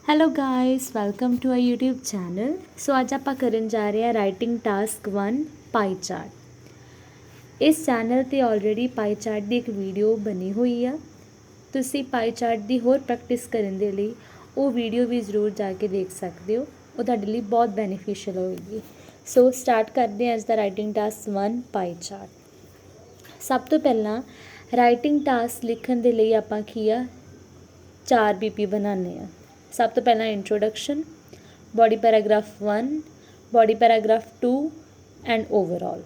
Hello guys, welcome to our YouTube channel. So ਅੱਜ ਆਪਾਂ ਕਰਨ ਜਾ ਰਹੇ ਹਾਂ ਰਾਈਟਿੰਗ ਟਾਸਕ 1 ਪਾਈ ਚਾਰਟ। ਇਸ ਚੈਨਲ 'ਤੇ ਆਲਰੇਡੀ ਪਾਈ ਚਾਰਟ ਦੀ ਇੱਕ ਵੀਡੀਓ ਬਣੀ ਹੋਈ ਆ। ਤੁਸੀਂ ਪਾਈ ਚਾਰਟ ਦੀ ਹੋਰ ਪ੍ਰੈਕਟਿਸ ਕਰਨ ਦੇ ਲਈ ਉਹ ਵੀਡੀਓ ਵੀ ਜ਼ਰੂਰ ਜਾ ਕੇ ਦੇਖ ਸਕਦੇ ਹੋ। ਉਹ ਤੁਹਾਡੇ ਲਈ ਬਹੁਤ ਬੈਨੀਫੀਸ਼ੀਅਲ ਹੋਏਗੀ। ਸੋ ਸਟਾਰਟ ਕਰਦੇ ਹਾਂ ਅੱਜ ਦਾ ਰਾਈਟਿੰਗ ਟਾਸਕ 1 ਪਾਈ ਚਾਰਟ। ਸਭ ਤੋਂ ਪਹਿਲਾਂ ਰਾਈਟਿੰਗ ਟਾਸਕ ਲਿਖਣ ਦੇ ਲਈ ਆਪਾਂ ਕੀ ਆ 4 BP ਬਣਾਉਂਦੇ ਹਾਂ। ਸਭ ਤੋਂ ਪਹਿਲਾਂ introduction, body paragraph 1, body paragraph 2 and overall.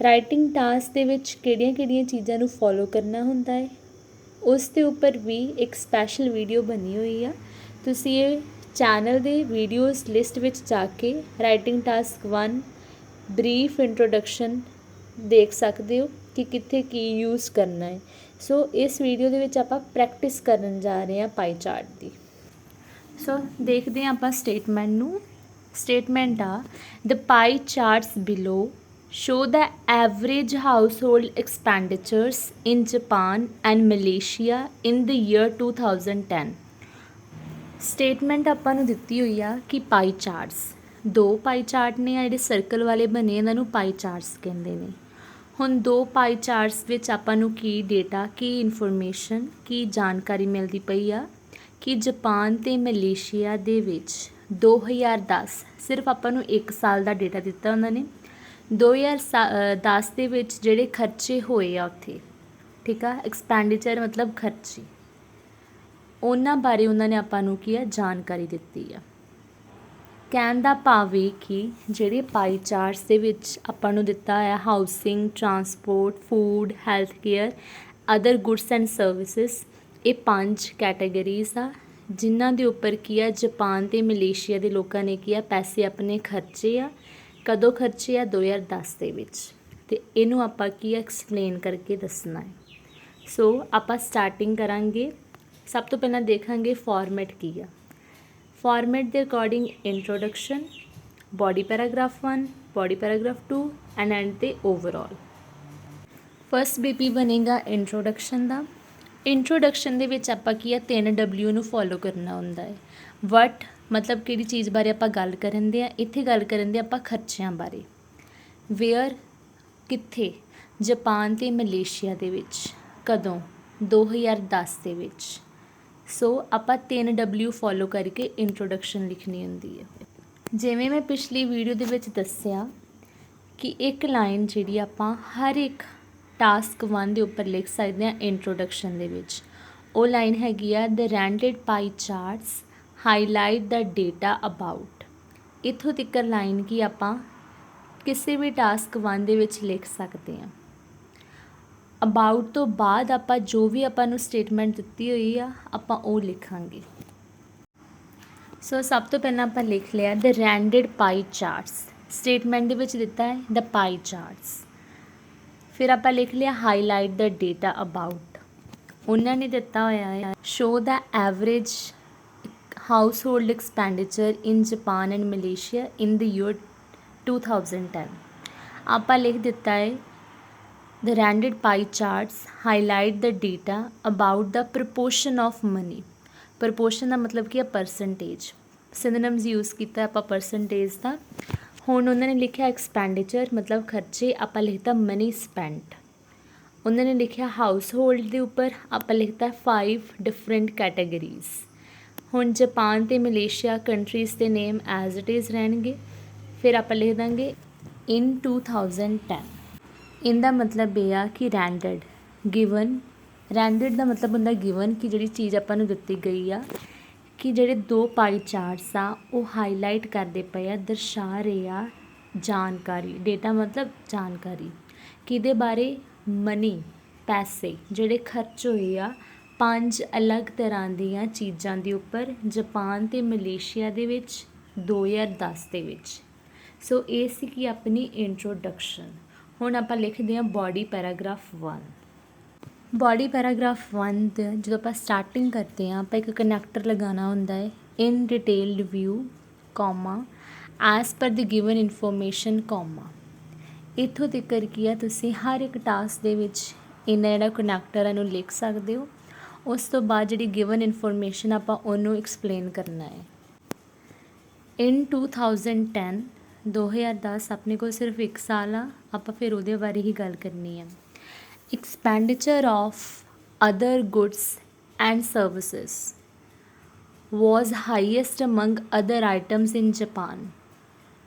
Writing task ਦੇ ਵਿੱਚ ਕਿਹੜੀਆਂ ਚੀਜ਼ਾਂ ਨੂੰ ਫੋਲੋ ਕਰਨਾ ਹੁੰਦਾ ਹੈ ਉਸ ਦੇ ਉੱਪਰ ਵੀ ਇੱਕ ਸਪੈਸ਼ਲ ਵੀਡੀਓ ਬਣੀ ਹੋਈ ਆ। ਤੁਸੀਂ ਇਹ ਚੈਨਲ ਦੇ ਵੀਡੀਓਜ਼ ਲਿਸਟ ਵਿੱਚ ਜਾ ਕੇ ਰਾਈਟਿੰਗ ਟਾਸਕ 1 ਬਰੀਫ ਇੰਟਰੋਡਕਸ਼ਨ ਦੇਖ ਸਕਦੇ ਹੋ ਕਿ ਕਿੱਥੇ ਕੀ ਯੂਜ਼ ਕਰਨਾ ਹੈ। ਸੋ ਇਸ ਵੀਡੀਓ ਦੇ ਵਿੱਚ ਆਪਾਂ ਪ੍ਰੈਕਟਿਸ ਕਰਨ ਜਾ ਰਹੇ ਹਾਂ ਪਾਈ ਚਾਰਟ ਦੀ। ਸੋ ਦੇਖਦੇ ਹਾਂ ਆਪਾਂ ਸਟੇਟਮੈਂਟ ਨੂੰ। ਸਟੇਟਮੈਂਟ ਆ the pie charts below show the average household expenditures in Japan and Malaysia in the year 2010। Statement ਆਪਾਂ ਨੂੰ ਦਿੱਤੀ ਹੋਈ ਆ ਕਿ ਪਾਈ ਚਾਰਟਸ, 2 ਪਾਈ ਚਾਰਟ ਨੇ ਆ ਜਿਹੜੇ ਸਰਕਲ ਵਾਲੇ ਬਣੇ, ਇਹਨਾਂ ਨੂੰ ਪਾਈ ਚਾਰਟਸ ਕਹਿੰਦੇ ਨੇ। ਹੁਣ 2 ਪਾਈ ਚਾਰਟਸ ਵਿੱਚ ਆਪਾਂ ਨੂੰ ਕੀ ਡੇਟਾ, ਕੀ ਇਨਫੋਰਮੇਸ਼ਨ, ਕੀ ਜਾਣਕਾਰੀ ਮਿਲਦੀ ਪਈ ਆ ਕਿ ਜਾਪਾਨ ਅਤੇ ਮਲੇਸ਼ੀਆ ਦੇ ਵਿੱਚ 2010, ਸਿਰਫ ਆਪਾਂ ਨੂੰ 1 ਸਾਲ ਦਾ ਡੇਟਾ ਦਿੱਤਾ ਉਹਨਾਂ ਨੇ। 2010 ਦੇ ਵਿੱਚ ਜਿਹੜੇ ਖਰਚੇ ਹੋਏ ਆ ਉੱਥੇ, ਠੀਕ ਆ, ਐਕਸਪੈਂਡੀਚਰ ਮਤਲਬ ਖਰਚੇ, ਉਹਨਾਂ ਬਾਰੇ ਉਹਨਾਂ ਨੇ ਆਪਾਂ ਨੂੰ ਕੀ ਆ ਜਾਣਕਾਰੀ ਦਿੱਤੀ ਆ। ਕਹਿਣ ਦਾ ਭਾਵ ਇਹ ਕਿ ਜਿਹੜੇ ਪਾਈ ਚਾਰਟਸ ਦੇ ਵਿੱਚ ਆਪਾਂ ਨੂੰ ਦਿੱਤਾ ਹੋਇਆ housing, transport, food, health care, other goods and services, ਇਹ 5 ਕੈਟਾਗਰੀਜ਼ ਆ ਜਿਨ੍ਹਾਂ ਦੇ ਉੱਪਰ ਕੀ ਆ ਜਾਪਾਨ ਅਤੇ ਮਲੇਸ਼ੀਆ ਦੇ ਲੋਕਾਂ ਨੇ ਕੀ ਆ ਪੈਸੇ ਆਪਣੇ ਖਰਚੇ ਆ। ਕਦੋਂ ਖਰਚੇ ਆ? 2010 ਦੇ ਵਿੱਚ। ਅਤੇ ਇਹਨੂੰ ਆਪਾਂ ਕੀ ਆ ਐਕਸਪਲੇਨ ਕਰਕੇ ਦੱਸਣਾ ਹੈ। ਸੋ ਆਪਾਂ ਸਟਾਰਟਿੰਗ ਕਰਾਂਗੇ। ਸਭ ਤੋਂ ਪਹਿਲਾਂ ਦੇਖਾਂਗੇ ਫਾਰਮੈਟ ਕੀ ਆ। ਫਾਰਮੈਟ ਦੇ according introduction, body paragraph 1, body paragraph 2 and and 'ਤੇ ਓਵਰਆਲ। ਫਸਟ BP ਬਣੇਗਾ ਇੰਟਰੋਡਕਸ਼ਨ ਦਾ। ਇੰਟਰੋਡਕਸ਼ਨ ਦੇ ਵਿੱਚ ਆਪਾਂ ਕੀ ਆ 3W ਨੂੰ ਫੋਲੋ ਕਰਨਾ ਹੁੰਦਾ ਹੈ। ਵਟ ਮਤਲਬ ਕਿਹੜੀ ਚੀਜ਼ ਬਾਰੇ ਆਪਾਂ ਗੱਲ ਕਰਨ ਦੇ ਆ, ਇੱਥੇ ਗੱਲ ਕਰਨ ਦੇ ਆਪਾਂ ਖਰਚਿਆਂ ਬਾਰੇ। ਵੇਅਰ ਕਿੱਥੇ? ਜਾਪਾਨ ਅਤੇ ਮਲੇਸ਼ੀਆ ਦੇ ਵਿੱਚ। ਕਦੋਂ? 2010 ਦੇ ਵਿੱਚ। ਸੋ ਆਪਾਂ 3W ਫੋਲੋ ਕਰਕੇ ਇੰਟਰੋਡਕਸ਼ਨ ਲਿਖਣੀ ਹੁੰਦੀ ਹੈ। ਜਿਵੇਂ ਮੈਂ ਪਿਛਲੀ ਵੀਡੀਓ ਦੇ ਵਿੱਚ ਦੱਸਿਆ ਕਿ ਇੱਕ ਲਾਈਨ ਜਿਹੜੀ ਆਪਾਂ ਹਰ ਇੱਕ ਟਾਸਕ 1 ਦੇ ਉੱਪਰ ਲਿਖ ਸਕਦੇ ਹਾਂ ਇੰਟਰੋਡਕਸ਼ਨ ਦੇ ਵਿੱਚ। ਉਹ ਲਾਈਨ ਹੈਗੀ ਆ the ranked pie charts highlight the data about. ਇੱਥੋਂ ਤੱਕ ਲਾਈਨ ਕੀ ਆਪਾਂ ਕਿਸੇ ਵੀ ਟਾਸਕ 1 ਦੇ ਵਿੱਚ ਲਿਖ ਸਕਦੇ ਹਾਂ। ਅਬਾਊਟ ਤੋਂ ਬਾਅਦ ਆਪਾਂ ਜੋ ਵੀ ਆਪਾਂ ਨੂੰ ਸਟੇਟਮੈਂਟ ਦਿੱਤੀ ਹੋਈ ਆ ਆਪਾਂ ਉਹ ਲਿਖਾਂਗੇ। ਸੋ ਸਭ ਤੋਂ ਪਹਿਲਾਂ ਆਪਾਂ ਲਿਖ ਲਿਆ ਦ ਰੈਂਡਡ ਪਾਈ ਚਾਰਟਸ। ਸਟੇਟਮੈਂਟ ਦੇ ਵਿੱਚ ਦਿੱਤਾ ਹੈ ਦ ਪਾਈ ਚਾਰਟਸ। ਫਿਰ ਆਪਾਂ ਲਿਖ ਲਿਆ ਹਾਈਲਾਈਟ ਦ ਡੇਟਾ ਅਬਾਊਟ। ਉਹਨਾਂ ਨੇ ਦਿੱਤਾ ਹੋਇਆ ਹੈ show the average household expenditure in Japan and Malaysia in the year 2010। ਆਪਾਂ ਲਿਖ ਦਿੱਤਾ ਹੈ The randed pie charts highlight the data about the proportion of money. Proportion ਦਾ ਮਤਲਬ ਕੀ ਹੈ? ਪਰਸੈਂਟੇਜ। ਸਿੰਨੋਨਿਮਸ ਯੂਜ਼ ਕੀਤਾ ਆਪਾਂ ਪਰਸੈਂਟੇਜ ਦਾ। ਹੁਣ ਉਹਨਾਂ ਨੇ ਲਿਖਿਆ ਐਕਸਪੈਂਡੀਚਰ ਮਤਲਬ ਖਰਚੇ, ਆਪਾਂ ਲਿਖਤਾ ਮਨੀ ਸਪੈਂਟ। ਉਹਨਾਂ ਨੇ ਲਿਖਿਆ ਹਾਊਸ ਹੋਲਡ ਦੇ ਉੱਪਰ, ਆਪਾਂ ਲਿਖਤਾ 5 ਡਿਫਰੈਂਟ ਕੈਟਾਗਰੀਜ਼। ਹੁਣ ਜਾਪਾਨ ਅਤੇ ਮਲੇਸ਼ੀਆ ਕੰਟਰੀਜ਼ ਦੇ ਨੇਮ ਐਜ਼ ਇਟ ਇਜ਼ ਰਹਿਣਗੇ। ਫਿਰ ਆਪਾਂ ਲਿਖ ਦਾਂਗੇ ਇਨ 2010। ਇਹਦਾ ਮਤਲਬ ਇਹ ਆ ਕਿ ਰੈਂਡਡ ਗਿਵਨ। ਰੈਂਡਡ ਦਾ ਮਤਲਬ ਹੁੰਦਾ ਗਿਵਨ ਕਿ ਜਿਹੜੀ ਚੀਜ਼ ਆਪਾਂ ਨੂੰ ਦਿੱਤੀ ਗਈ ਆ ਕਿ ਜਿਹੜੇ 2 ਪਾਈ ਚਾਰਟਸ ਆ ਉਹ ਹਾਈਲਾਈਟ ਕਰਦੇ ਪਏ ਆ, ਦਰਸਾ ਰਹੇ ਆ ਜਾਣਕਾਰੀ। ਡੇਟਾ ਮਤਲਬ ਜਾਣਕਾਰੀ ਕਿਹਦੇ ਬਾਰੇ? ਮਨੀ, ਪੈਸੇ ਜਿਹੜੇ ਖਰਚ ਹੋਏ ਆ 5 ਅਲੱਗ ਤਰ੍ਹਾਂ ਦੀਆਂ ਚੀਜ਼ਾਂ ਦੇ ਉੱਪਰ ਜਾਪਾਨ ਅਤੇ ਮਲੇਸ਼ੀਆ ਦੇ ਵਿੱਚ 2010 ਦੇ ਵਿੱਚ। ਸੋ ਇਹ ਸੀ ਕਿ ਆਪਣੀ ਇੰਟਰੋਡਕਸ਼ਨ। ਹੁਣ ਆਪਾਂ ਲਿਖਦੇ ਹਾਂ ਬੋਡੀ ਪੈਰਾਗ੍ਰਾਫ 1। ਬੋਡੀ ਪੈਰਾਗ੍ਰਾਫ 1 ਦੇ ਜਦੋਂ ਆਪਾਂ ਸਟਾਰਟਿੰਗ ਕਰਦੇ ਹਾਂ ਆਪਾਂ ਇੱਕ ਕਨੈਕਟਰ ਲਗਾਉਣਾ ਹੁੰਦਾ ਹੈ। In detailed view comma as per the given information comma. ਇੱਥੋਂ ਤੱਕ ਕੀ ਆ ਤੁਸੀਂ ਹਰ ਇੱਕ ਟਾਸਕ ਦੇ ਵਿੱਚ ਇਹਨਾਂ ਜਿਹੜਾ ਕਨੈਕਟਰ ਇਹਨੂੰ ਲਿਖ ਸਕਦੇ ਹੋ। ਉਸ ਤੋਂ ਬਾਅਦ ਜਿਹੜੀ ਗਿਵਨ ਇਨਫੋਰਮੇਸ਼ਨ ਆਪਾਂ ਉਹਨੂੰ ਐਕਸਪਲੇਨ ਕਰਨਾ ਹੈ। ਇਨ 2010 2010 ਆਪਣੇ ਕੋਲ ਸਿਰਫ 1 ਸਾਲ ਆ, ਆਪਾਂ ਫਿਰ ਉਹਦੇ ਬਾਰੇ ਹੀ ਗੱਲ ਕਰਨੀ ਹੈ। Expenditure of other goods and services was highest among other items in Japan।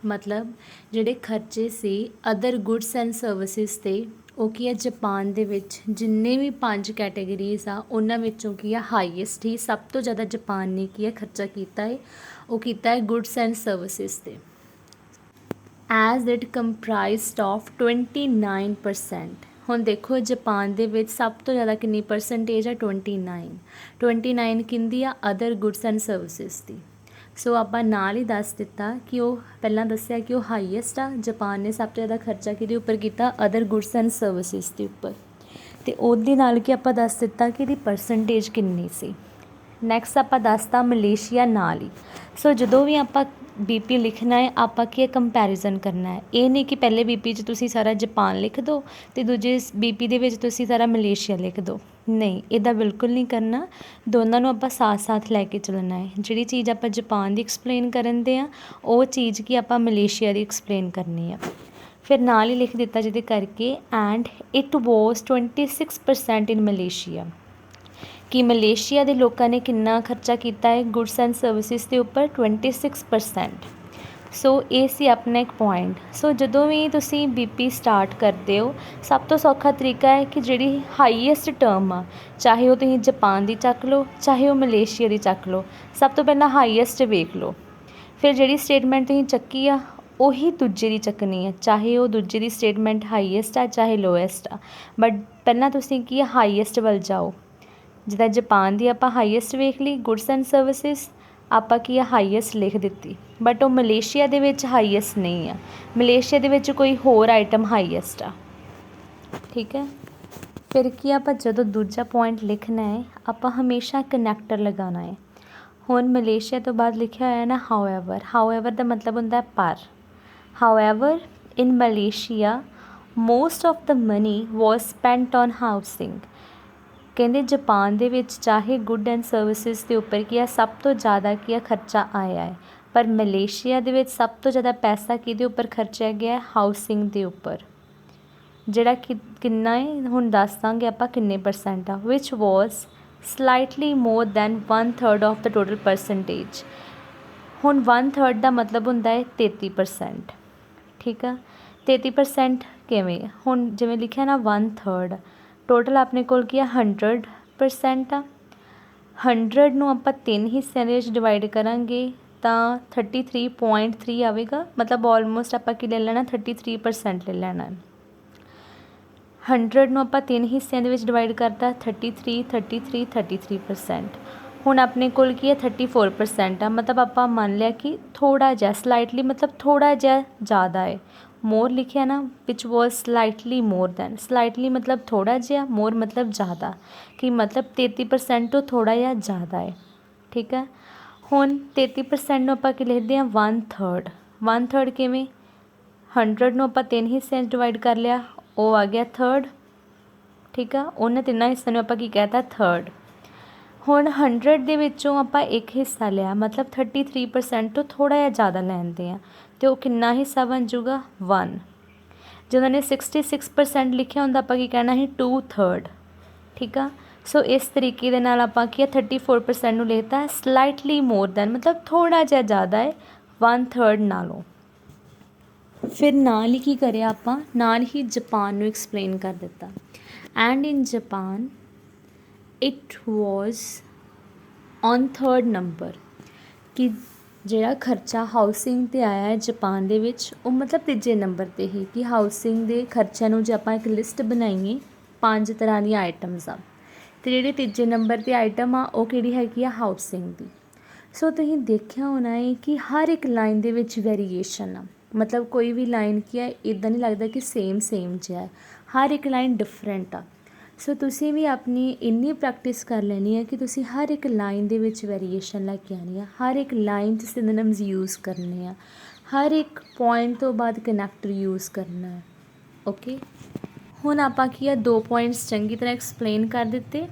ਮਤਲਬ ਜਿਹੜੇ ਖਰਚੇ ਸੀ ਅਦਰ ਗੁੱਡਸ ਐਂਡ ਸਰਵਿਸਿਜ਼ 'ਤੇ ਉਹ ਕੀ ਹੈ ਜਾਪਾਨ ਦੇ ਵਿੱਚ ਜਿੰਨੇ ਵੀ 5 ਕੈਟੇਗਰੀਜ਼ ਆ ਉਹਨਾਂ ਵਿੱਚੋਂ ਕੀ ਆ ਹਾਈਐਸਟ ਹੀ ਸਭ ਤੋਂ ਜ਼ਿਆਦਾ ਜਾਪਾਨ ਨੇ ਕੀ ਹੈ ਖਰਚਾ ਕੀਤਾ ਹੈ, ਉਹ ਕੀਤਾ ਹੈ ਗੁੱਡਸ ਐਂਡ ਸਰਵਿਸਿਜ਼ 'ਤੇ। As it comprised of 29%। ਹੁਣ ਦੇਖੋ ਜਾਪਾਨ ਦੇ ਵਿੱਚ ਸਭ ਤੋਂ ਜ਼ਿਆਦਾ ਕਿੰਨੀ ਪਰਸੈਂਟੇਜ ਆ 29 ਕਿੰਦੀ ਆ ਅਦਰ ਗੁੱਡਸ ਐਂਡ ਸਰਵਿਸਿਜ਼ ਦੀ। ਸੋ ਆਪਾਂ ਨਾਲ ਹੀ ਦੱਸ ਦਿੱਤਾ ਕਿ ਉਹ ਪਹਿਲਾਂ ਦੱਸਿਆ ਕਿ ਉਹ ਹਾਈਐਸਟ ਆ, ਜਾਪਾਨ ਨੇ ਸਭ ਤੋਂ ਜ਼ਿਆਦਾ ਖਰਚਾ ਕਿਹਦੇ ਉੱਪਰ ਕੀਤਾ ਅਦਰ ਗੁੱਡਸ ਐਂਡ ਸਰਵਿਸਿਜ਼ ਦੇ ਉੱਪਰ, ਅਤੇ ਉਹਦੇ ਨਾਲ ਕਿ ਆਪਾਂ ਦੱਸ ਦਿੱਤਾ ਕਿ ਇਹਦੀ ਪਰਸੈਂਟੇਜ ਕਿੰਨੀ ਸੀ। ਨੈਕਸਟ ਆਪਾਂ ਦੱਸਤਾ ਮਲੇਸ਼ੀਆ ਨਾਲ ਹੀ। ਸੋ ਜਦੋਂ ਵੀ ਆਪਾਂ BP ਲਿਖਣਾ ਹੈ ਆਪਾਂ ਕੀ ਕੰਪੈਰੀਜ਼ਨ ਕਰਨਾ ਹੈ, ਇਹ ਨਹੀਂ ਕਿ ਪਹਿਲੇ BP 'ਚ ਤੁਸੀਂ ਸਾਰਾ ਜਾਪਾਨ ਲਿਖ ਦਿਓ ਅਤੇ ਦੂਜੇ BP ਦੇ ਵਿੱਚ ਤੁਸੀਂ ਸਾਰਾ ਮਲੇਸ਼ੀਆ ਲਿਖ ਦਿਓ, ਨਹੀਂ ਇੱਦਾਂ ਬਿਲਕੁਲ ਨਹੀਂ ਕਰਨਾ। ਦੋਨਾਂ ਨੂੰ ਆਪਾਂ ਸਾਥ ਸਾਥ ਲੈ ਕੇ ਚੱਲਣਾ ਹੈ। ਜਿਹੜੀ ਚੀਜ਼ ਆਪਾਂ ਜਾਪਾਨ ਦੀ ਐਕਸਪਲੇਨ ਕਰਨ ਦੇ ਆ ਉਹ ਚੀਜ਼ ਕੀ ਆਪਾਂ ਮਲੇਸ਼ੀਆ ਦੀ ਐਕਸਪਲੇਨ ਕਰਨੀ ਆ। ਫਿਰ ਨਾਲ ਹੀ ਲਿਖ ਦਿੱਤਾ ਜਿਹਦੇ ਕਰਕੇ and it was 26% in Malaysia, ਕਿ ਮਲੇਸ਼ੀਆ ਦੇ ਲੋਕਾਂ ਨੇ ਕਿੰਨਾ ਖਰਚਾ ਕੀਤਾ ਹੈ ਗੁੱਡਸ ਐਂਡ ਸਰਵਿਸਿਜ਼ ਦੇ ਉੱਪਰ 26%। ਸੋ ਇਹ ਸੀ ਆਪਣਾ ਇੱਕ ਪੁਆਇੰਟ। ਸੋ ਜਦੋਂ ਵੀ ਤੁਸੀਂ BP ਸਟਾਰਟ ਕਰਦੇ ਹੋ ਸਭ ਤੋਂ ਸੌਖਾ ਤਰੀਕਾ ਹੈ ਕਿ ਜਿਹੜੀ ਹਾਈਐਸਟ ਟਰਮ ਆ ਚਾਹੇ ਉਹ ਤੁਸੀਂ ਜਾਪਾਨ ਦੀ ਚੱਕ ਲਓ ਚਾਹੇ ਉਹ ਮਲੇਸ਼ੀਆ ਦੀ ਚੱਕ ਲਓ, ਸਭ ਤੋਂ ਪਹਿਲਾਂ ਹਾਈਐਸਟ ਵੇਖ ਲਓ, ਫਿਰ ਜਿਹੜੀ ਸਟੇਟਮੈਂਟ ਤੁਸੀਂ ਚੱਕੀ ਆ ਉਹੀ ਦੂਜੇ ਦੀ ਚੱਕਣੀ ਹੈ, ਚਾਹੇ ਉਹ ਦੂਜੇ ਦੀ ਸਟੇਟਮੈਂਟ ਹਾਈਐਸਟ ਆ ਚਾਹੇ ਲੋਐਸਟ ਆ, ਬਟ ਪਹਿਲਾਂ ਤੁਸੀਂ ਕੀ ਹਾਈਐਸਟ ਵੱਲ ਜਾਓ। ਜਿੱਦਾਂ ਜਾਪਾਨ ਦੀ ਆਪਾਂ ਹਾਈਐਸਟ ਵੇਖ ਲਈ ਗੁੱਡਸ ਐਂਡ ਸਰਵਿਸਿਜ਼, ਆਪਾਂ ਕੀ ਆ ਹਾਈਐਸਟ ਲਿਖ ਦਿੱਤੀ, ਬਟ ਉਹ ਮਲੇਸ਼ੀਆ ਦੇ ਵਿੱਚ ਹਾਈਐਸਟ ਨਹੀਂ ਆ, ਮਲੇਸ਼ੀਆ ਦੇ ਵਿੱਚ ਕੋਈ ਹੋਰ ਆਈਟਮ ਹਾਈਐਸਟ ਆ। ਠੀਕ ਹੈ, ਫਿਰ ਕੀ ਆਪਾਂ ਜਦੋਂ ਦੂਜਾ ਪੁਆਇੰਟ ਲਿਖਣਾ ਹੈ ਆਪਾਂ ਹਮੇਸ਼ਾ ਕਨੈਕਟਰ ਲਗਾਉਣਾ ਹੈ। ਹੁਣ ਮਲੇਸ਼ੀਆ ਤੋਂ ਬਾਅਦ ਲਿਖਿਆ ਹੋਇਆ ਨਾ ਹਾਊਐਵਰ ਦਾ ਮਤਲਬ ਹੁੰਦਾ ਪਰ। However in Malaysia most of the money was spent on housing. ਕਹਿੰਦੇ ਜਾਪਾਨ ਦੇ ਵਿੱਚ ਚਾਹੇ ਗੁੱਡ ਐਂਡ ਸਰਵਿਸਿਜ਼ ਦੇ ਉੱਪਰ ਕੀ ਆ ਸਭ ਤੋਂ ਜ਼ਿਆਦਾ ਕੀ ਆ ਖਰਚਾ ਆਇਆ ਹੈ, ਪਰ ਮਲੇਸ਼ੀਆ ਦੇ ਵਿੱਚ ਸਭ ਤੋਂ ਜ਼ਿਆਦਾ ਪੈਸਾ ਕਿਹਦੇ ਉੱਪਰ ਖਰਚਿਆ ਗਿਆ ਹਾਊਸਿੰਗ ਦੇ ਉੱਪਰ, ਜਿਹੜਾ ਕਿੰਨਾ ਹੈ ਹੁਣ ਦੱਸ ਦਾਂਗੇ ਆਪਾਂ ਕਿੰਨੇ ਪਰਸੈਂਟ ਆ, which was slightly more than 1/3 of the total percentage. ਹੁਣ 1/3 ਦਾ ਮਤਲਬ ਹੁੰਦਾ ਹੈ 33%। ਠੀਕ ਆ, 33% ਕਿਵੇਂ, ਹੁਣ ਜਿਵੇਂ ਲਿਖਿਆ ਨਾ 1/3 ਟੋਟਲ ਆਪਣੇ ਕੋਲ ਕੀ ਆ 100% ਆ। 100 ਨੂੰ ਆਪਾਂ 3 ਹਿੱਸਿਆਂ ਦੇ ਵਿੱਚ ਡਿਵਾਈਡ ਕਰਾਂਗੇ ਤਾਂ 33.3 ਆਵੇਗਾ, ਮਤਲਬ ਆਲਮੋਸਟ ਆਪਾਂ ਕੀ ਲੈ ਲੈਣਾ 33% ਲੈ ਲੈਣਾ। 100 ਨੂੰ ਆਪਾਂ 3 ਹਿੱਸਿਆਂ ਦੇ ਵਿੱਚ ਡਿਵਾਈਡ ਕਰਤਾ 33%। ਹੁਣ ਆਪਣੇ ਕੋਲ ਕੀ ਹੈ 34% ਆ, ਮਤਲਬ ਆਪਾਂ ਮੰਨ ਲਿਆ ਕਿ ਥੋੜ੍ਹਾ ਜਿਹਾ ਸਲਾਈਟਲੀ ਮਤਲਬ ਥੋੜ੍ਹਾ ਜਿਹਾ ਜ਼ਿਆਦਾ ਹੈ। ਮੋਰ ਲਿਖਿਆ ਨਾ ਵਿਚ was slightly more then, slightly ਮਤਲਬ ਥੋੜ੍ਹਾ ਜਿਹਾ, ਮੋਰ ਮਤਲਬ ਜ਼ਿਆਦਾ, ਕਿ ਮਤਲਬ 33% ਤੋਂ ਥੋੜ੍ਹਾ ਜਿਹਾ ਜ਼ਿਆਦਾ ਹੈ। ਠੀਕ ਹੈ, ਹੁਣ 33% ਨੂੰ ਆਪਾਂ ਕੀ ਲਿਖਦੇ ਹਾਂ 1/3। 1/3 ਕਿਵੇਂ, 100 ਨੂੰ ਆਪਾਂ 3 ਹਿੱਸਿਆਂ 'ਚ ਡਿਵਾਈਡ ਕਰ ਲਿਆ, ਉਹ ਆ ਗਿਆ 1/3। ਠੀਕ ਆ, ਉਹਨਾਂ 3 ਹਿੱਸਿਆਂ ਨੂੰ ਆਪਾਂ ਕੀ ਕਹਿ ਤਾ 1/3। ਹੁਣ 100 ਦੇ ਵਿੱਚੋਂ ਆਪਾਂ ਇੱਕ ਹਿੱਸਾ ਲਿਆ, ਮਤਲਬ 33% ਤੋਂ ਥੋੜ੍ਹਾ ਜਿਹਾ ਜ਼ਿਆਦਾ ਲੈਂਦੇ ਹਾਂ, ਅਤੇ ਉਹ ਕਿੰਨਾ ਹਿੱਸਾ ਬਣ ਜੂਗਾ 1। ਜਦੋਂ ਨੇ 66% ਲਿਖਿਆ ਹੁੰਦਾ ਆਪਾਂ ਕੀ ਕਹਿਣਾ ਸੀ 2/3। ਠੀਕ ਆ, ਸੋ ਇਸ ਤਰੀਕੇ ਦੇ ਨਾਲ ਆਪਾਂ ਕੀ 34% ਨੂੰ ਲਿਖਤਾ ਸਲਾਈਟਲੀ ਮੋਰ ਦੈਨ, ਮਤਲਬ ਥੋੜ੍ਹਾ ਜਿਹਾ ਜ਼ਿਆਦਾ ਹੈ 1/3 ਨਾਲੋਂ। ਫਿਰ ਨਾਲ ਹੀ ਕੀ ਕਰਿਆ ਆਪਾਂ, ਨਾਲ ਹੀ ਜਾਪਾਨ ਨੂੰ ਐਕਸਪਲੇਨ ਕਰ ਦਿੱਤਾ। And in Japan it was on 3rd number, ਕਿ ਜਿਹੜਾ ਖਰਚਾ ਹਾਊਸਿੰਗ 'ਤੇ ਆਇਆ ਹੈ ਜਾਪਾਨ ਦੇ ਵਿੱਚ ਉਹ ਮਤਲਬ ਤੀਜੇ ਨੰਬਰ 'ਤੇ ਹੀ, ਕਿ ਹਾਊਸਿੰਗ ਦੇ ਖਰਚਿਆਂ ਨੂੰ ਜੇ ਆਪਾਂ ਇੱਕ ਲਿਸਟ ਬਣਾਈਏ 5 ਤਰ੍ਹਾਂ ਦੀਆਂ ਆਈਟਮਸ ਆ, ਅਤੇ ਜਿਹੜੀ ਤੀਜੇ ਨੰਬਰ 'ਤੇ ਆਈਟਮ ਆ ਉਹ ਕਿਹੜੀ ਹੈਗੀ ਆ ਹਾਊਸਿੰਗ ਦੀ। ਸੋ ਤੁਸੀਂ ਦੇਖਿਆ ਹੋਣਾ ਹੈ ਕਿ ਹਰ ਇੱਕ ਲਾਈਨ ਦੇ ਵਿੱਚ ਵੇਰੀਏਸ਼ਨ ਆ, ਮਤਲਬ ਕੋਈ ਵੀ ਲਾਈਨ ਕੀ ਹੈ ਇੱਦਾਂ ਨਹੀਂ ਲੱਗਦਾ ਕਿ ਸੇਮ ਜਿਹਾ ਹੈ, ਹਰ ਇੱਕ ਲਾਈਨ ਡਿਫਰੈਂਟ ਆ। ਸੋ ਤੁਸੀਂ ਵੀ ਆਪਣੀ ਇੰਨੀ ਪ੍ਰੈਕਟਿਸ ਕਰ ਲੈਣੀ ਹੈ ਕਿ ਤੁਸੀਂ ਹਰ ਇੱਕ ਲਾਈਨ ਦੇ ਵਿੱਚ ਵੇਰੀਏਸ਼ਨ ਲੈ ਕੇ ਆਉਣੀ ਆ, ਹਰ ਇੱਕ ਲਾਈਨ 'ਚ ਸਿੰਨੋਨਿਮਸ ਯੂਜ਼ ਕਰਨੇ ਆ, ਹਰ ਇੱਕ ਪੁਆਇੰਟ ਤੋਂ ਬਾਅਦ ਕਨੈਕਟਰ ਯੂਜ਼ ਕਰਨਾ ਹੈ। ਓਕੇ, ਹੁਣ ਆਪਾਂ ਕੀ ਆ 2 ਪੁਆਇੰਟਸ ਚੰਗੀ ਤਰ੍ਹਾਂ ਐਕਸਪਲੇਨ ਕਰ ਦਿੱਤੇ।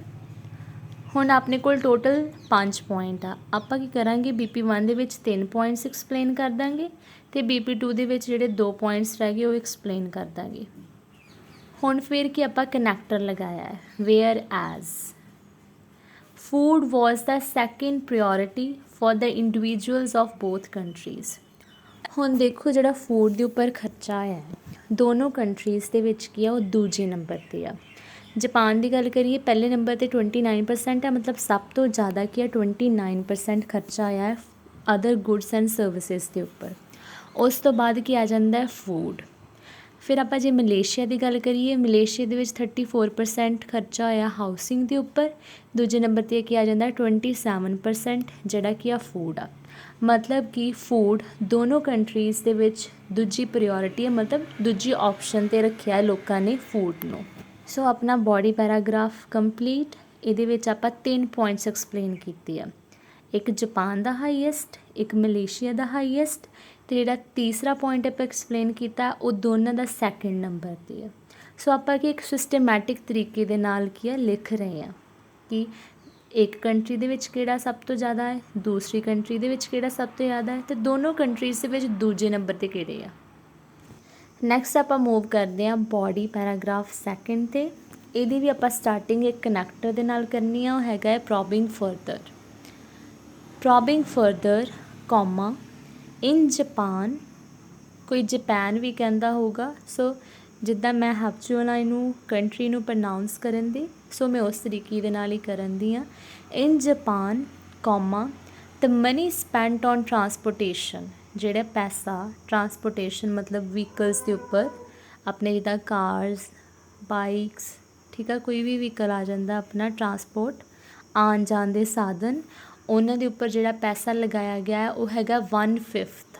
ਹੁਣ ਆਪਣੇ ਕੋਲ ਟੋਟਲ 5 ਪੁਆਇੰਟ ਆ। ਆਪਾਂ ਕੀ ਕਰਾਂਗੇ, BP1 ਦੇ ਵਿੱਚ 3 ਪੁਆਇੰਟਸ ਐਕਸਪਲੇਨ ਕਰ ਦਾਂਗੇ ਅਤੇ BP2 ਦੇ ਵਿੱਚ ਜਿਹੜੇ 2 ਪੁਆਇੰਟਸ ਰਹਿ ਗਏ ਉਹ ਐਕਸਪਲੇਨ ਕਰ ਦਾਂਗੇ। ਹੁਣ ਫਿਰ ਕੀ ਆਪਾਂ ਕਨੈਕਟਰ ਲਗਾਇਆ ਹੈ, whereas food was the second priority for the individuals of both countries. ਹੁਣ ਦੇਖੋ ਜਿਹੜਾ ਫੂਡ ਦੇ ਉੱਪਰ ਖਰਚਾ ਆਇਆ ਦੋਨੋਂ ਕੰਟਰੀਜ਼ ਦੇ ਵਿੱਚ ਕੀ ਆ, ਉਹ ਦੂਜੇ ਨੰਬਰ 'ਤੇ ਆ। ਜਾਪਾਨ ਦੀ ਗੱਲ ਕਰੀਏ ਪਹਿਲੇ ਨੰਬਰ 'ਤੇ 29% ਹੈ, ਮਤਲਬ ਸਭ ਤੋਂ ਜ਼ਿਆਦਾ ਕੀ ਆ 29% ਖਰਚਾ ਆਇਆ ਹੈ ਅਦਰ ਗੁੱਡਸ ਐਂਡ ਸਰਵਿਸਿਜ਼ ਦੇ ਉੱਪਰ। ਉਸ ਤੋਂ ਬਾਅਦ ਕੀ ਆ ਜਾਂਦਾ ਹੈ, ਫੂਡ। ਫਿਰ ਆਪਾਂ ਜੇ ਮਲੇਸ਼ੀਆ ਦੀ ਗੱਲ ਕਰੀਏ, ਮਲੇਸ਼ੀਆ ਦੇ ਵਿੱਚ 34% ਖਰਚਾ ਹੋਇਆ ਹਾਊਸਿੰਗ ਦੇ ਉੱਪਰ। ਦੂਜੇ ਨੰਬਰ 'ਤੇ ਕੀ ਆ ਜਾਂਦਾ 27% ਜਿਹੜਾ ਕਿ ਆ ਫੂਡ ਆ। ਮਤਲਬ ਕਿ ਫੂਡ ਦੋਨੋਂ ਕੰਟਰੀਜ਼ ਦੇ ਵਿੱਚ ਦੂਜੀ ਪ੍ਰਿਓਰਿਟੀ ਹੈ, ਮਤਲਬ ਦੂਜੀ ਆਪਸ਼ਨ 'ਤੇ ਰੱਖਿਆ ਲੋਕਾਂ ਨੇ ਫੂਡ ਨੂੰ। ਸੋ ਆਪਣਾ ਬੋਡੀ ਪੈਰਾਗ੍ਰਾਫ ਕੰਪਲੀਟ। ਇਹਦੇ ਵਿੱਚ ਆਪਾਂ 3 ਪੁਆਇੰਟਸ ਐਕਸਪਲੇਨ ਕੀਤੇ ਆ, ਇੱਕ ਜਾਪਾਨ ਦਾ ਹਾਈਐਸਟ, ਇੱਕ ਮਲੇਸ਼ੀਆ ਦਾ ਹਾਈਐਸਟ, ਅਤੇ ਜਿਹੜਾ ਤੀਸਰਾ ਪੁਆਇੰਟ ਆਪਾਂ ਐਕਸਪਲੇਨ ਕੀਤਾ ਉਹ ਦੋਨਾਂ ਦਾ ਸੈਕਿੰਡ ਨੰਬਰ 'ਤੇ ਆ। ਸੋ ਆਪਾਂ ਕਿ ਇੱਕ ਸਿਸਟਮੈਟਿਕ ਤਰੀਕੇ ਦੇ ਨਾਲ ਕੀ ਆ ਲਿਖ ਰਹੇ ਹਾਂ ਕਿ ਇੱਕ ਕੰਟਰੀ ਦੇ ਵਿੱਚ ਕਿਹੜਾ ਸਭ ਤੋਂ ਜ਼ਿਆਦਾ ਹੈ, ਦੂਸਰੀ ਕੰਟਰੀ ਦੇ ਵਿੱਚ ਕਿਹੜਾ ਸਭ ਤੋਂ ਜ਼ਿਆਦਾ ਹੈ, ਅਤੇ ਦੋਨੋਂ ਕੰਟਰੀਜ਼ ਦੇ ਵਿੱਚ ਦੂਜੇ ਨੰਬਰ 'ਤੇ ਕਿਹੜੇ ਆ। ਨੈਕਸਟ ਆਪਾਂ ਮੂਵ ਕਰਦੇ ਹਾਂ ਬੋਡੀ ਪੈਰਾਗ੍ਰਾਫ ਸੈਕਿੰਡ 'ਤੇ। ਇਹਦੀ ਵੀ ਆਪਾਂ ਸਟਾਰਟਿੰਗ ਇੱਕ ਕਨੈਕਟਰ ਦੇ ਨਾਲ ਕਰਨੀ ਆ, ਉਹ ਹੈਗਾ ਹੈ ਪ੍ਰੋਬਿੰਗ further. ਪ੍ਰੋਬਿੰਗ further comma in Japan, ਕੋਈ ਜਾਪੈਨ ਵੀ ਕਹਿੰਦਾ ਹੋਊਗਾ। ਸੋ ਜਿੱਦਾਂ ਮੈਂ ਹੈਬਚੁਅਲ ਇਹਨੂੰ ਕੰਟਰੀ ਨੂੰ ਪ੍ਰਨਾਊਂਸ ਕਰਨ ਦੀ, ਸੋ ਮੈਂ ਉਸ ਤਰੀਕੇ ਦੇ ਨਾਲ ਹੀ ਕਰਨ ਦੀ ਹਾਂ। In Japan comma the money spent on transportation, ਜਿਹੜਾ ਪੈਸਾ ਟਰਾਂਸਪੋਰਟੇਸ਼ਨ ਮਤਲਬ ਵਹੀਕਲਸ ਦੇ ਉੱਪਰ ਆਪਣੇ ਜਿੱਦਾਂ ਕਾਰਸ, ਬਾਈਕਸ, ਠੀਕ ਆ, ਕੋਈ ਵੀ ਵਹੀਕਲ ਆ ਜਾਂਦਾ ਆਪਣਾ ਟਰਾਂਸਪੋਰਟ ਆਉਣ ਜਾਣ ਦੇ ਸਾਧਨ, ਉਹਨਾਂ ਦੇ ਉੱਪਰ ਜਿਹੜਾ ਪੈਸਾ ਲਗਾਇਆ ਗਿਆ ਉਹ ਹੈਗਾ 1/5।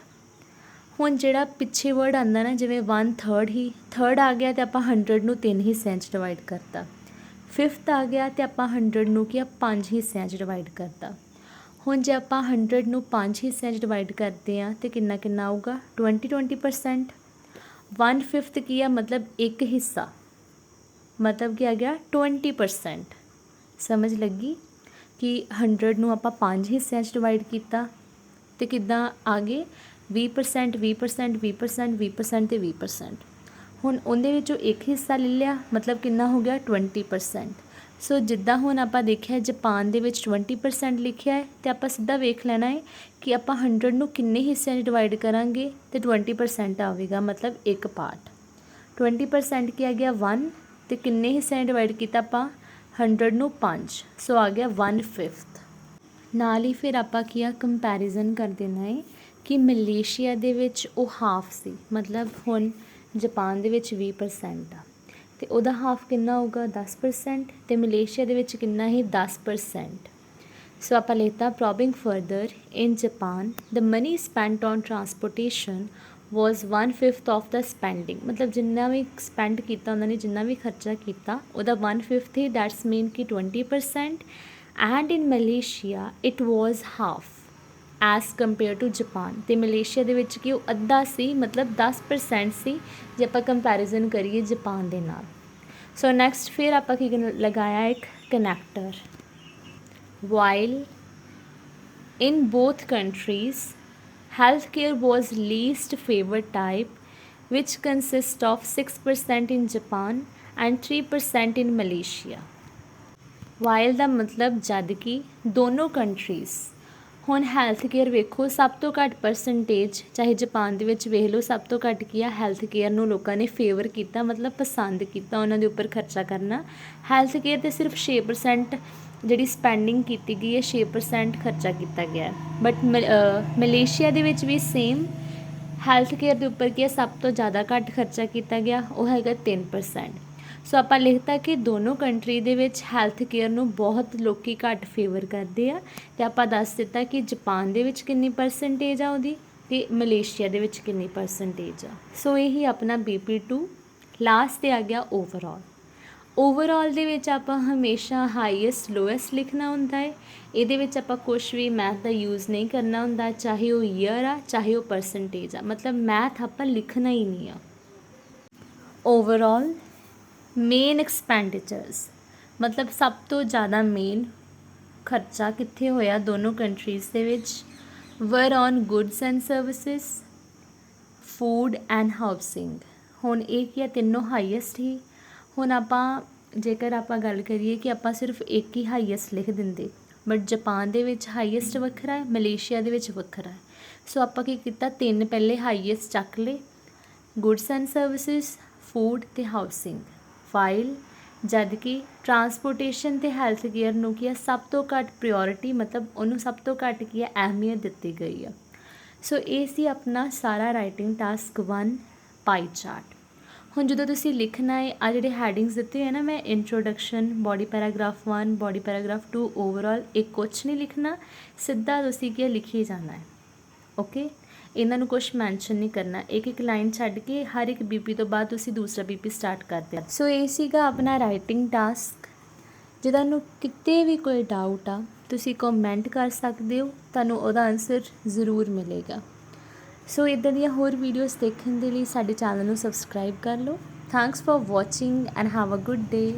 ਹੁਣ ਜਿਹੜਾ ਪਿੱਛੇ ਵਰਡ ਆਉਂਦਾ ਨਾ, ਜਿਵੇਂ 1/3 ਹੀ ਥਰਡ ਆ ਗਿਆ ਅਤੇ ਆਪਾਂ 100 ਨੂੰ 3 ਹਿੱਸਿਆਂ 'ਚ ਡਿਵਾਈਡ ਕਰਤਾ। 5th ਆ ਗਿਆ ਅਤੇ ਆਪਾਂ 100 ਨੂੰ ਕੀ ਆ 5 ਹਿੱਸਿਆਂ 'ਚ ਡਿਵਾਈਡ ਕਰਤਾ। ਹੁਣ ਜੇ ਆਪਾਂ 100 ਨੂੰ 5 ਹਿੱਸਿਆਂ 'ਚ ਡਿਵਾਈਡ ਕਰਦੇ ਹਾਂ ਤਾਂ ਕਿੰਨਾ ਕਿੰਨਾ ਆਊਗਾ 20%। 1/5 ਕੀ ਆ, ਮਤਲਬ ਇੱਕ ਹਿੱਸਾ, ਮਤਲਬ ਕੀ ਆ ਗਿਆ 20%। ਸਮਝ ਲੱਗੀ ਕਿ 100 ਨੂੰ ਆਪਾਂ 5 ਹਿੱਸਿਆਂ 'ਚ ਡਿਵਾਈਡ ਕੀਤਾ ਅਤੇ ਕਿੱਦਾਂ ਆ ਗਏ 20%, 20%, 20%, 20% ਅਤੇ 20%। ਹੁਣ ਉਹਦੇ ਵਿੱਚੋਂ ਇੱਕ ਹਿੱਸਾ ਲੈ ਲਿਆ, ਮਤਲਬ ਕਿੰਨਾ ਹੋ ਗਿਆ 20%। ਸੋ ਜਿੱਦਾਂ ਹੁਣ ਆਪਾਂ ਦੇਖਿਆ ਜਾਪਾਨ ਦੇ ਵਿੱਚ 20% ਲਿਖਿਆ ਹੈ, ਅਤੇ ਆਪਾਂ ਸਿੱਧਾ ਵੇਖ ਲੈਣਾ ਹੈ ਕਿ ਆਪਾਂ 100 ਨੂੰ ਕਿੰਨੇ ਹਿੱਸਿਆਂ 'ਚ ਡਿਵਾਈਡ ਕਰਾਂਗੇ ਅਤੇ 20% ਆਵੇਗਾ, ਮਤਲਬ ਇੱਕ ਪਾਰਟ। 20% ਕੀ ਆ ਗਿਆ 1, ਅਤੇ ਕਿੰਨੇ ਹਿੱਸਿਆਂ 'ਚ ਡਿਵਾਈਡ ਕੀਤਾ ਆਪਾਂ 100 ਨੂੰ 5, ਸੋ ਆ ਗਿਆ 1/5। ਨਾਲ ਹੀ ਫਿਰ ਆਪਾਂ ਕੀ ਆ ਕੰਪੈਰੀਜ਼ਨ ਕਰ ਦੇਣਾ ਹੈ ਕਿ ਮਲੇਸ਼ੀਆ ਦੇ ਵਿੱਚ ਉਹ ਹਾਫ ਸੀ, ਮਤਲਬ ਹੁਣ ਜਾਪਾਨ ਦੇ ਵਿੱਚ 20% ਆ ਅਤੇ ਉਹਦਾ ਹਾਫ ਕਿੰਨਾ ਹੋਊਗਾ 10%, ਅਤੇ ਮਲੇਸ਼ੀਆ ਦੇ ਵਿੱਚ ਕਿੰਨਾ ਹੀ 10%। ਸੋ ਆਪਾਂ ਲਿਖਤਾ probing further in Japan the money spent on transportation was 1/5 of the spending, ਮਤਲਬ ਜਿੰਨਾ ਵੀ ਸਪੈਂਡ ਕੀਤਾ ਉਹਨਾਂ ਨੇ, ਜਿੰਨਾ ਵੀ ਖਰਚਾ ਕੀਤਾ ਉਹਦਾ 1/5 ਹੀ, ਦੈਟਸ ਮੀਨ ਕਿ 20%। And in Malaysia it was half as compare to Japan, ਅਤੇ ਮਲੇਸ਼ੀਆ ਦੇ ਵਿੱਚ ਕਿ ਉਹ ਅੱਧਾ ਸੀ, ਮਤਲਬ 10% ਸੀ ਜੇ ਆਪਾਂ ਕੰਪੈਰੀਜ਼ਨ ਕਰੀਏ ਜਾਪਾਨ ਦੇ ਨਾਲ। ਸੋ ਨੈਕਸਟ ਫਿਰ ਆਪਾਂ ਕੀ ਲਗਾਇਆ ਇੱਕ connector. While in both countries health care was least favoured type which consist of 6% in Japan and 3% in Malaysia. While ਦਾ ਮਤਲਬ ਜਦ ਕਿ ਦੋਨੋਂ ਕੰਟਰੀਜ਼। ਹੁਣ ਹੈਲਥ ਕੇਅਰ ਵੇਖੋ, ਸਭ ਤੋਂ ਘੱਟ ਪਰਸੈਂਟੇਜ ਚਾਹੇ ਜਾਪਾਨ ਦੇ ਵਿੱਚ ਵੇਖ ਲਓ, ਸਭ ਤੋਂ ਘੱਟ ਕੀ ਆ ਹੈਲਥ ਕੇਅਰ ਨੂੰ ਲੋਕਾਂ ਨੇ ਫੇਵਰ ਕੀਤਾ, ਮਤਲਬ ਪਸੰਦ ਕੀਤਾ ਉਹਨਾਂ ਦੇ ਉੱਪਰ ਖਰਚਾ ਕਰਨਾ। ਹੈਲਥ ਕੇਅਰ 'ਤੇ ਸਿਰਫ 6% ਜਿਹੜੀ ਸਪੈਂਡਿੰਗ ਕੀਤੀ ਗਈ ਹੈ, 6% ਖਰਚਾ ਕੀਤਾ ਗਿਆ ਹੈ। ਬਟ ਮਲੇਸ਼ੀਆ ਦੇ ਵਿੱਚ ਵੀ ਸੇਮ ਹੈਲਥ ਕੇਅਰ ਦੇ ਉੱਪਰ ਕੀ ਹੈ ਸਭ ਤੋਂ ਜ਼ਿਆਦਾ ਘੱਟ ਖਰਚਾ ਕੀਤਾ ਗਿਆ, ਉਹ ਹੈਗਾ 3%। ਸੋ ਆਪਾਂ ਲਿਖਤਾ ਕਿ ਦੋਨੋਂ ਕੰਟਰੀ ਦੇ ਵਿੱਚ ਹੈਲਥ ਕੇਅਰ ਨੂੰ ਬਹੁਤ ਲੋਕ ਘੱਟ ਫੇਵਰ ਕਰਦੇ ਆ, ਅਤੇ ਆਪਾਂ ਦੱਸ ਦਿੱਤਾ ਕਿ ਜਾਪਾਨ ਦੇ ਵਿੱਚ ਕਿੰਨੀ ਪਰਸੈਂਟੇਜ ਆ ਉਹਦੀ ਅਤੇ ਮਲੇਸ਼ੀਆ ਦੇ ਵਿੱਚ ਕਿੰਨੀ ਪਰਸੈਂਟੇਜ ਆ। ਸੋ ਇਹੀ ਆਪਣਾ BP2 ਲਾਸਟ 'ਤੇ ਆ ਗਿਆ ਓਵਰਆਲ। ਓਵਰਆਲ ਦੇ ਵਿੱਚ ਆਪਾਂ ਹਮੇਸ਼ਾ ਹਾਈਐਸਟ ਲੋਐਸਟ ਲਿਖਣਾ ਹੁੰਦਾ ਹੈ। ਇਹਦੇ ਵਿੱਚ ਆਪਾਂ ਕੁਛ ਵੀ ਮੈਥ ਦਾ ਯੂਜ਼ ਨਹੀਂ ਕਰਨਾ ਹੁੰਦਾ, ਚਾਹੇ ਉਹ ਈਅਰ ਆ ਚਾਹੇ ਉਹ ਪਰਸੈਂਟੇਜ ਆ, ਮਤਲਬ ਮੈਥ ਆਪਾਂ ਲਿਖਣਾ ਹੀ ਨਹੀਂ ਆ। ਓਵਰਆਲ ਮੇਨ ਐਕਸਪੈਂਡੀਚਰਸ, ਮਤਲਬ ਸਭ ਤੋਂ ਜ਼ਿਆਦਾ ਮੇਨ ਖਰਚਾ ਕਿੱਥੇ ਹੋਇਆ ਦੋਨੋਂ ਕੰਟਰੀਜ਼ ਦੇ ਵਿੱਚ ਵਰ on goods and services, food and housing. ਹੁਣ ਇਹ ਕੀ ਆ, ਤਿੰਨੋਂ ਹਾਈਐਸਟ ਹੀ। ਹੁਣ ਆਪਾਂ ਜੇਕਰ ਆਪਾਂ ਗੱਲ ਕਰੀਏ ਕਿ ਆਪਾਂ ਸਿਰਫ ਇੱਕ ਹੀ ਹਾਈਐਸਟ ਲਿਖ ਦਿੰਦੇ, ਬਟ ਜਾਪਾਨ ਦੇ ਵਿੱਚ ਹਾਈਐਸਟ ਵੱਖਰਾ ਹੈ, ਮਲੇਸ਼ੀਆ ਦੇ ਵਿੱਚ ਵੱਖਰਾ ਹੈ। ਸੋ ਆਪਾਂ ਕੀ ਕੀਤਾ, ਤਿੰਨ ਪਹਿਲੇ ਹਾਈਐਸਟ ਚੱਕ ਲਏ, ਗੁੱਡਸ ਐਂਡ ਸਰਵਿਸਿਜ਼, ਫੂਡ ਅਤੇ ਹਾਊਸਿੰਗ। ਫਾਈਲ ਜਦ ਕਿ ਟਰਾਂਸਪੋਰਟੇਸ਼ਨ ਅਤੇ ਹੈਲਥ ਕੇਅਰ ਨੂੰ ਕੀ ਆ ਸਭ ਤੋਂ ਘੱਟ ਪ੍ਰਿਓਰਿਟੀ, ਮਤਲਬ ਉਹਨੂੰ ਸਭ ਤੋਂ ਘੱਟ ਕੀ ਆ ਅਹਿਮੀਅਤ ਦਿੱਤੀ ਗਈ ਆ। ਸੋ ਇਹ ਸੀ ਆਪਣਾ ਸਾਰਾ ਰਾਈਟਿੰਗ ਟਾਸਕ 1 ਪਾਈ ਚਾਰਟ। ਹੁਣ ਜਦੋਂ ਤੁਸੀਂ ਲਿਖਣਾ ਹੈ, ਆ ਜਿਹੜੇ ਹੈਡਿੰਗਸ ਦਿੱਤੇ ਹੋਏ ਨਾ ਮੈਂ, introduction, body paragraph 1, body paragraph 2, overall, ਇਹ ਕੁਛ ਨਹੀਂ ਲਿਖਣਾ, ਸਿੱਧਾ ਤੁਸੀਂ ਕੀ ਲਿਖੀ ਜਾਣਾ ਹੈ। ਓਕੇ, ਇਹਨਾਂ ਨੂੰ ਕੁਛ ਮੈਂਸ਼ਨ ਨਹੀਂ ਕਰਨਾ, ਇੱਕ ਇੱਕ ਲਾਈਨ ਛੱਡ ਕੇ ਹਰ ਇੱਕ ਬੀਪੀ ਤੋਂ ਬਾਅਦ ਤੁਸੀਂ ਦੂਸਰਾ ਬੀਪੀ ਸਟਾਰਟ ਕਰ ਦਿਆ। ਸੋ ਇਹ ਸੀਗਾ ਆਪਣਾ ਰਾਈਟਿੰਗ ਟਾਸਕ। ਜੇ ਤੁਹਾਨੂੰ ਕਿਤੇ ਵੀ ਕੋਈ ਡਾਊਟ ਆ ਤੁਸੀਂ ਕਮੈਂਟ ਕਰ ਸਕਦੇ ਹੋ, ਤੁਹਾਨੂੰ ਉਹਦਾ ਆਨਸਰ ਜ਼ਰੂਰ ਮਿਲੇਗਾ। ਸੋ ਇੱਦਾਂ ਦੀਆਂ ਹੋਰ ਵੀਡੀਓਜ਼ ਦੇਖਣ ਦੇ ਲਈ ਸਾਡੇ ਚੈਨਲ ਨੂੰ ਸਬਸਕ੍ਰਾਈਬ ਕਰ ਲਓ। Thanks for watching and have a good day.